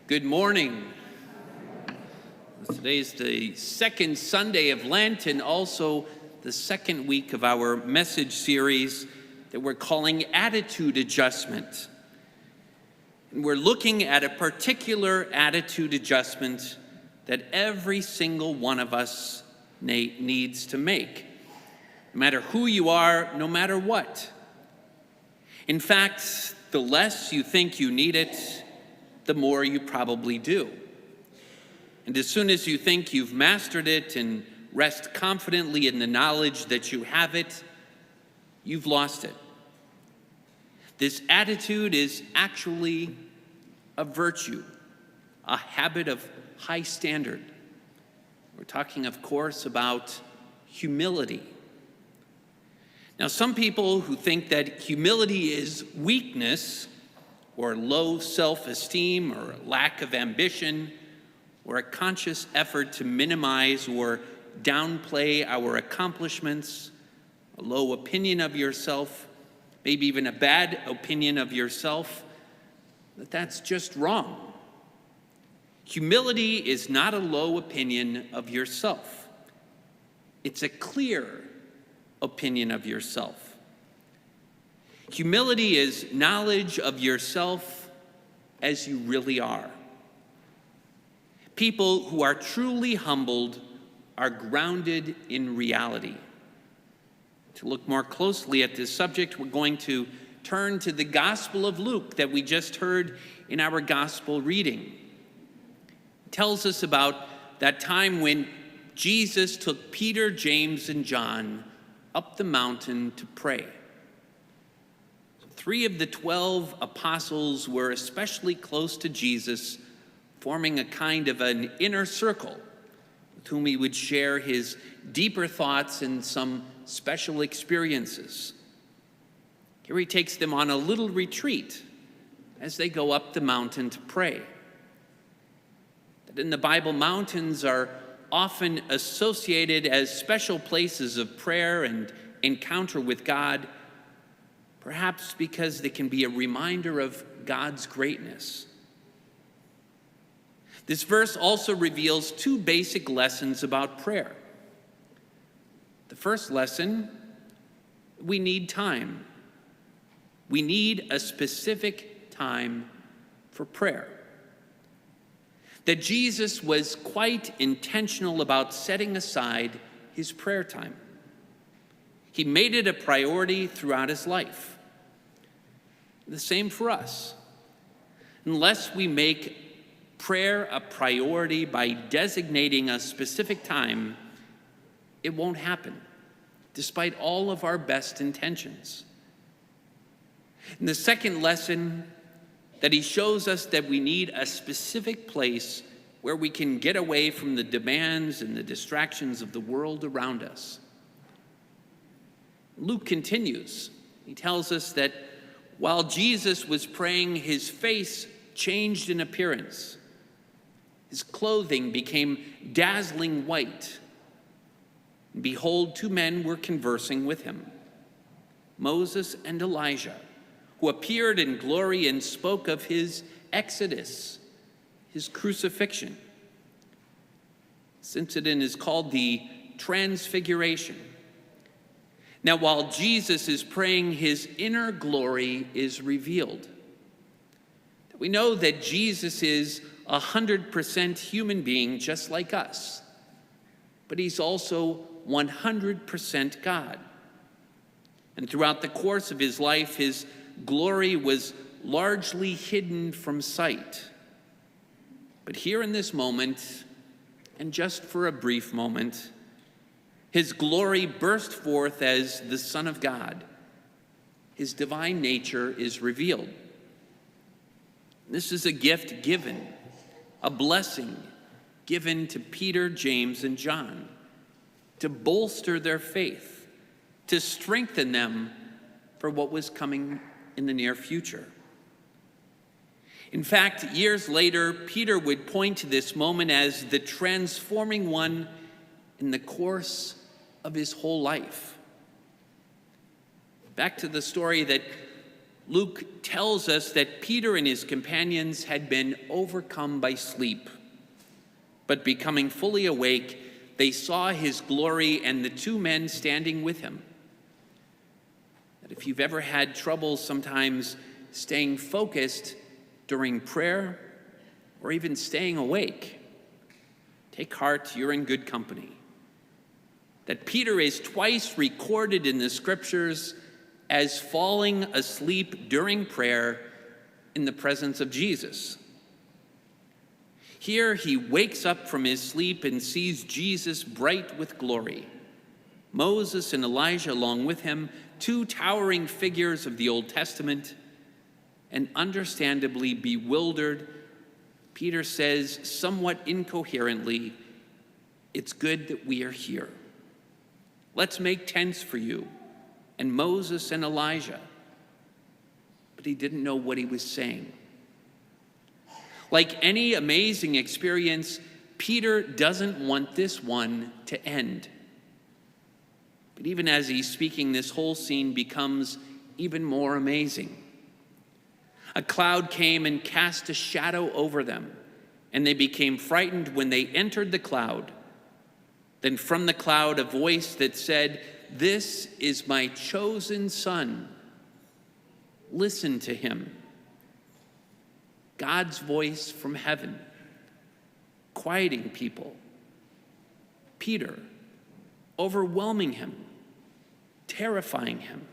Good morning. Today's the second Sunday of Lent and also the second week of our message series that we're calling Attitude Adjustment. And we're looking at a particular attitude adjustment that every single one of us needs to make, no matter who you are, no matter what. In fact, the less you think you need it, the more you probably do. And as soon as you think you've mastered it and rest confidently in the knowledge that you have it, you've lost it. This attitude is actually a virtue, a habit of high standard. We're talking, of course, about humility. Now, some people who think that humility is weakness or low self-esteem or lack of ambition or a conscious effort to minimize or downplay our accomplishments, a low opinion of yourself, maybe even a bad opinion of yourself, that's just wrong. Humility is not a low opinion of yourself. It's a clear opinion of yourself. Humility is knowledge of yourself as you really are. People who are truly humbled are grounded in reality. To look more closely at this subject, we're going to turn to the Gospel of Luke that we just heard in our Gospel reading. It tells us about that time when Jesus took Peter, James, and John up the mountain to pray. 3 of the 12 apostles were especially close to Jesus, forming a kind of an inner circle with whom he would share his deeper thoughts and some special experiences. Here he takes them on a little retreat as they go up the mountain to pray. That in the Bible, mountains are often associated as special places of prayer and encounter with God, perhaps because they can be a reminder of God's greatness. This verse also reveals 2 basic lessons about prayer. The first lesson, we need time. We need a specific time for prayer. That Jesus was quite intentional about setting aside his prayer time. He made it a priority throughout his life. The same for us. Unless we make prayer a priority by designating a specific time, it won't happen, despite all of our best intentions. And the second lesson, that he shows us that we need a specific place where we can get away from the demands and the distractions of the world around us. Luke continues. He tells us that while Jesus was praying, his face changed in appearance. His clothing became dazzling white. And behold, 2 men were conversing with him, Moses and Elijah, who appeared in glory and spoke of his exodus, his crucifixion. This incident is called the Transfiguration. Now, while Jesus is praying, his inner glory is revealed. We know that Jesus is 100% human being, just like us, but he's also 100% God. And throughout the course of his life, his glory was largely hidden from sight. But here in this moment, and just for a brief moment, his glory burst forth as the Son of God. His divine nature is revealed. This is a gift given, a blessing given to Peter, James, and John to bolster their faith, to strengthen them for what was coming in the near future. In fact, years later, Peter would point to this moment as the transforming one in the course of his whole life. Back to the story that Luke tells us that Peter and his companions had been overcome by sleep, but becoming fully awake, they saw his glory and the two men standing with him. That if you've ever had trouble sometimes staying focused during prayer or even staying awake, take heart, you're in good company. That Peter is twice recorded in the scriptures as falling asleep during prayer in the presence of Jesus. Here he wakes up from his sleep and sees Jesus bright with glory. Moses and Elijah along with him, two towering figures of the Old Testament, and understandably bewildered, Peter says somewhat incoherently, "It's good that we are here. Let's make tents for you and Moses and Elijah." But he didn't know what he was saying. Like any amazing experience, Peter doesn't want this one to end. But even as he's speaking, this whole scene becomes even more amazing. A cloud came and cast a shadow over them, and they became frightened when they entered the cloud. Then from the cloud, a voice that said, "This is my chosen son. Listen to him." God's voice from heaven, quieting people. Peter, overwhelming him, terrifying him.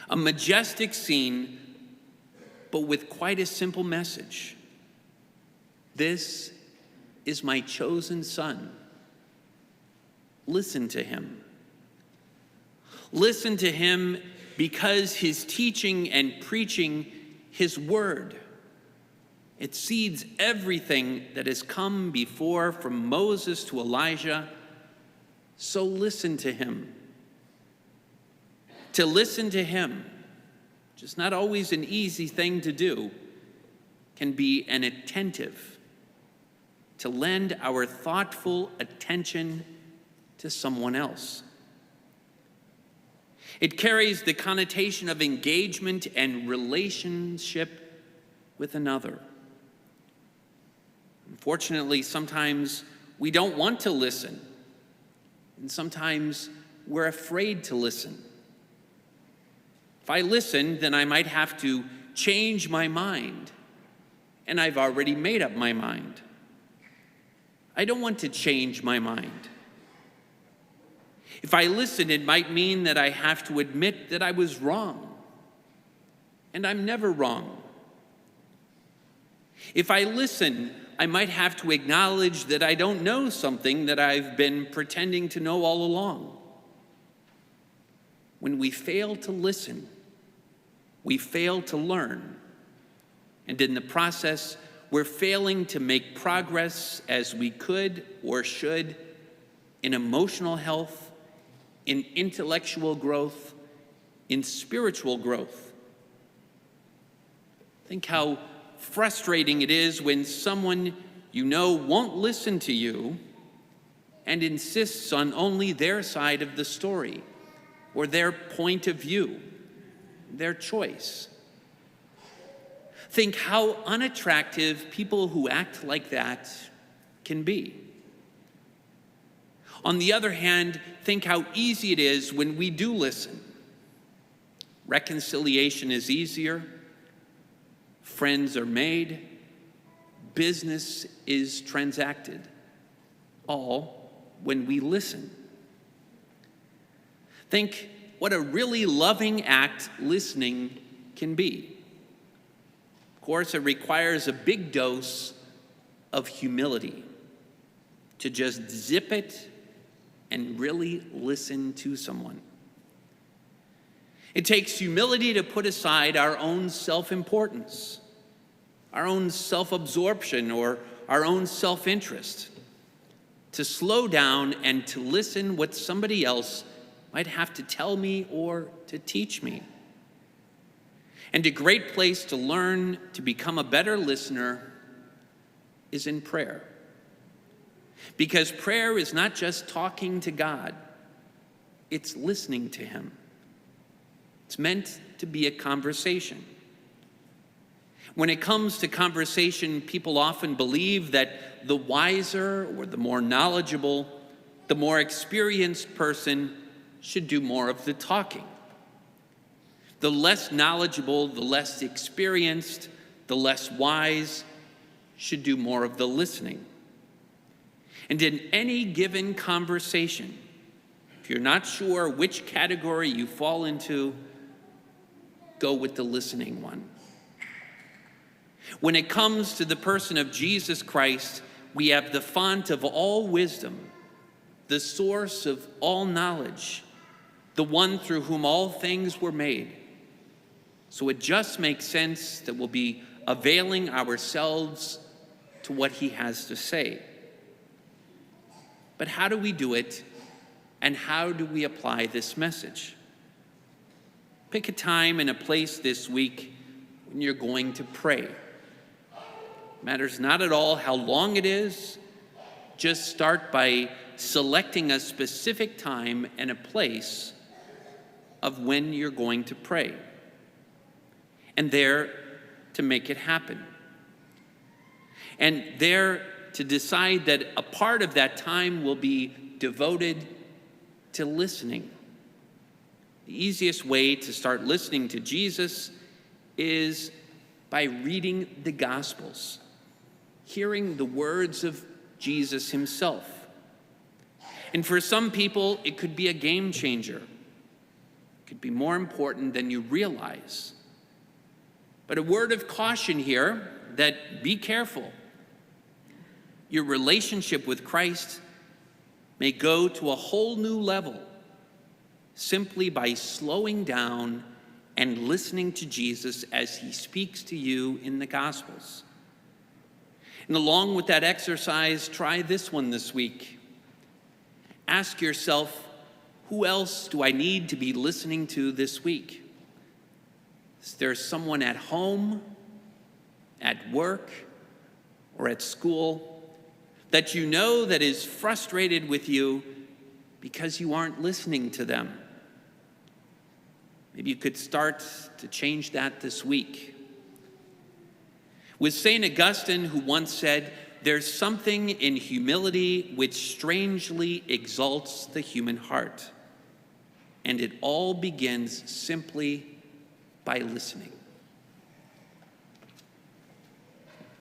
A majestic scene, but with quite a simple message. This is my chosen son. Listen to him. Listen to him because his teaching and preaching, his word, it seeds everything that has come before from Moses to Elijah. So listen to him. To listen to him, which is not always an easy thing to do, can be an attentive, to lend our thoughtful attention to someone else. It carries the connotation of engagement and relationship with another. Unfortunately, sometimes we don't want to listen, and sometimes we're afraid to listen. If I listen, then I might have to change my mind, and I've already made up my mind. I don't want to change my mind. If I listen, it might mean that I have to admit that I was wrong, and I'm never wrong. If I listen, I might have to acknowledge that I don't know something that I've been pretending to know all along. When we fail to listen, we fail to learn, and in the process, we're failing to make progress as we could or should in emotional health, in intellectual growth, in spiritual growth. Think how frustrating it is when someone you know won't listen to you and insists on only their side of the story or their point of view, their choice. Think how unattractive people who act like that can be. On the other hand, think how easy it is when we do listen. Reconciliation is easier, friends are made, business is transacted, all when we listen. Think what a really loving act listening can be. Of course, it requires a big dose of humility to just zip it and really listen to someone. It takes humility to put aside our own self-importance, our own self-absorption, or our own self-interest, to slow down and to listen what somebody else might have to tell me or to teach me. And a great place to learn to become a better listener is in prayer. Because prayer is not just talking to God, it's listening to him. It's meant to be a conversation. When it comes to conversation, people often believe that the wiser or the more knowledgeable, the more experienced person should do more of the talking. The less knowledgeable, the less experienced, the less wise should do more of the listening. And in any given conversation, if you're not sure which category you fall into, go with the listening one. When it comes to the person of Jesus Christ, we have the font of all wisdom, the source of all knowledge, the one through whom all things were made. So it just makes sense that we'll be availing ourselves to what he has to say. But how do we do it, and how do we apply this message? Pick a time and a place this week when you're going to pray. It matters not at all how long it is. Just start by selecting a specific time and a place of when you're going to pray, and there to make it happen. And there to decide that a part of that time will be devoted to listening. The easiest way to start listening to Jesus is by reading the Gospels, hearing the words of Jesus himself. And for some people, it could be a game changer. It could be more important than you realize. But a word of caution here that be careful. Your relationship with Christ may go to a whole new level simply by slowing down and listening to Jesus as he speaks to you in the Gospels. And along with that exercise, try this one this week. Ask yourself, who else do I need to be listening to this week? Is there someone at home, at work, or at school that you know that is frustrated with you because you aren't listening to them? Maybe you could start to change that this week. With St. Augustine, who once said, "There's something in humility which strangely exalts the human heart, and it all begins simply by listening."